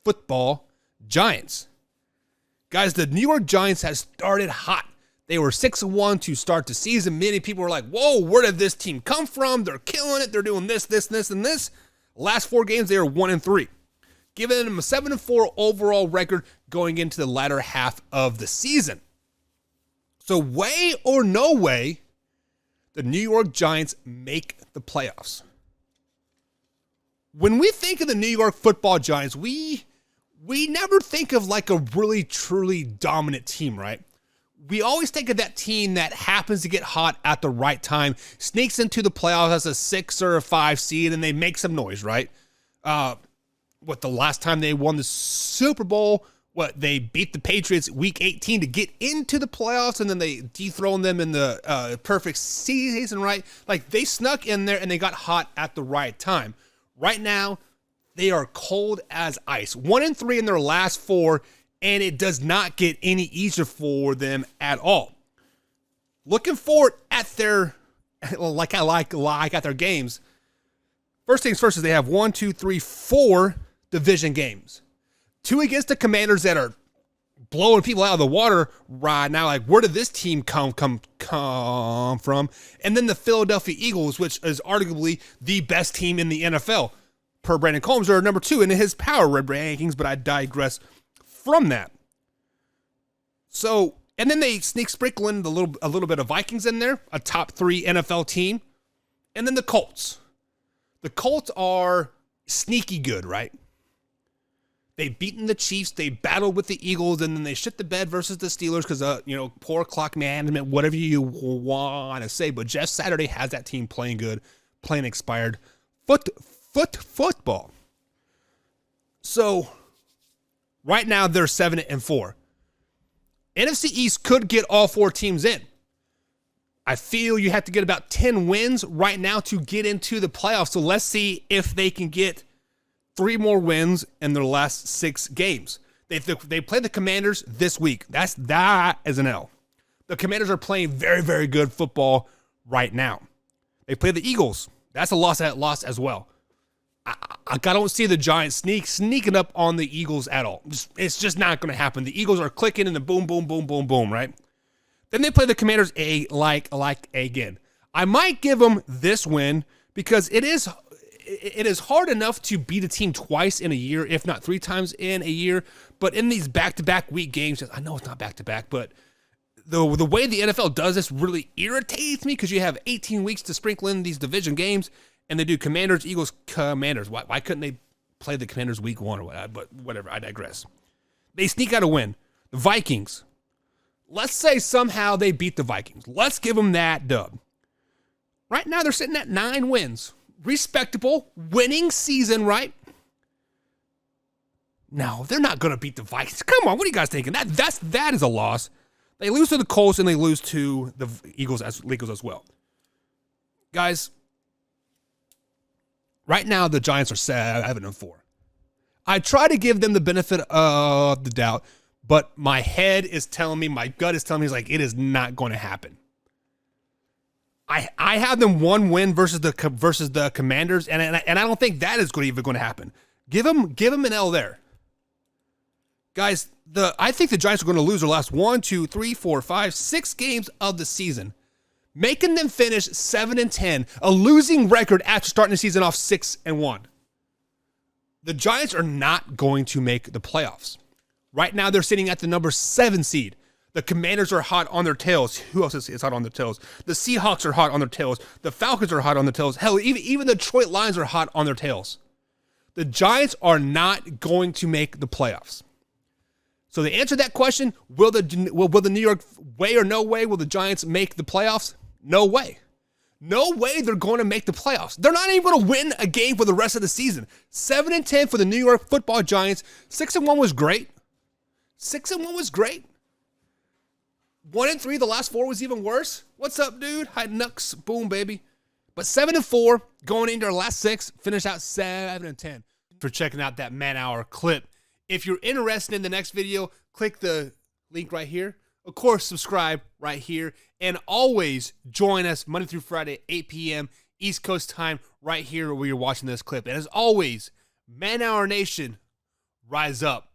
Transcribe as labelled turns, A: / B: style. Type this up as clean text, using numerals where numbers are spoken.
A: Football Giants. Guys, the New York Giants has started hot. They were 6-1 to start the season. Many people were like, whoa, where did this team come from? They're killing it. They're doing this, and this. Last 4 games, they are 1-3. Giving them a 7-4 overall record going into the latter half of the season. So way or no way, the New York Giants make the playoffs. When we think of the New York Football Giants, we never think of like a really, truly dominant team, right? We always think of that team that happens to get hot at the right time, sneaks into the playoffs as a 6 or a 5 seed, and they make some noise, right? The last time they won the Super Bowl, they beat the Patriots week 18 to get into the playoffs, and then they dethroned them in the perfect season, right? Like, they snuck in there, and they got hot at the right time. Right now, they are cold as ice. 1-3 in their last 4, and it does not get any easier for them at all. Looking forward at their, like I like at their games. First things first is they have 4 division games. 2 against the Commanders that are blowing people out of the water right now. Like, where did this team come from? And then the Philadelphia Eagles, which is arguably the best team in the NFL. Per Brandon Combs, are number 2 in his power rankings, but I digress from that. So, and then they sprinkle in a little bit of Vikings in there, a top 3 NFL team, and then the Colts. The Colts are sneaky good, right? They've beaten the Chiefs, they battled with the Eagles, and then they shit the bed versus the Steelers because, poor clock management, whatever you want to say. But Jeff Saturday has that team playing good, playing expired football. So, right now, they're 7-4. NFC East could get all 4 teams in. I feel you have to get about 10 wins right now to get into the playoffs. So let's see if they can get 3 more wins in their last 6 games. They play the Commanders this week. That is an L. The Commanders are playing very, very good football right now. They play the Eagles. That's a loss as well. I don't see the Giants sneaking up on the Eagles at all. It's just not going to happen. The Eagles are clicking and the boom, boom, boom, boom, boom, right? Then they play the Commanders again. I might give them this win because it is hard enough to beat a team twice in a year, if not 3 times in a year. But in these back-to-back week games, I know it's not back-to-back, but the way the NFL does this really irritates me because you have 18 weeks to sprinkle in these division games. And they do Commanders, Eagles, Commanders. Why couldn't they play the Commanders week 1 or whatever? But whatever, I digress. They sneak out a win. The Vikings. Let's say somehow they beat the Vikings. Let's give them that dub. Right now they're sitting at 9 wins. Respectable, winning season, right? No, they're not going to beat the Vikings. Come on, what are you guys thinking? That is a loss. They lose to the Colts and they lose to the Eagles as well. Guys, right now, the Giants are 7-4. I try to give them the benefit of the doubt, but my head is telling me, my gut is telling me, it is not going to happen. I have them 1 win versus the Commanders, and I don't think that is even going to happen. Give them an L there, guys. I think the Giants are going to lose their last 1, 2, 3, 4, 5, 6 games of the season, making them finish 7-10, a losing record after starting the season off 6-1. The Giants are not going to make the playoffs. Right now, they're sitting at the number 7 seed. The Commanders are hot on their tails. Who else is hot on their tails? The Seahawks are hot on their tails. The Falcons are hot on their tails. Hell, even the Detroit Lions are hot on their tails. The Giants are not going to make the playoffs. So to answer that question, will the New York, way or no way, will the Giants make the playoffs? No way. No way they're going to make the playoffs. They're not even going to win a game for the rest of the season. 7-10 for the New York Football Giants. 6-1 was great. 6-1 was great. 1-3, the last 4 was even worse. What's up, dude? Hi, Nux. Boom, baby. But 7-4, going into our last 6, finish out 7-10. For checking out that man-hour clip. If you're interested in the next video, click the link right here. Of course, subscribe right here. And always join us Monday through Friday, 8 p.m. East Coast time, right here where you're watching this clip. And as always, Man Hour Nation, rise up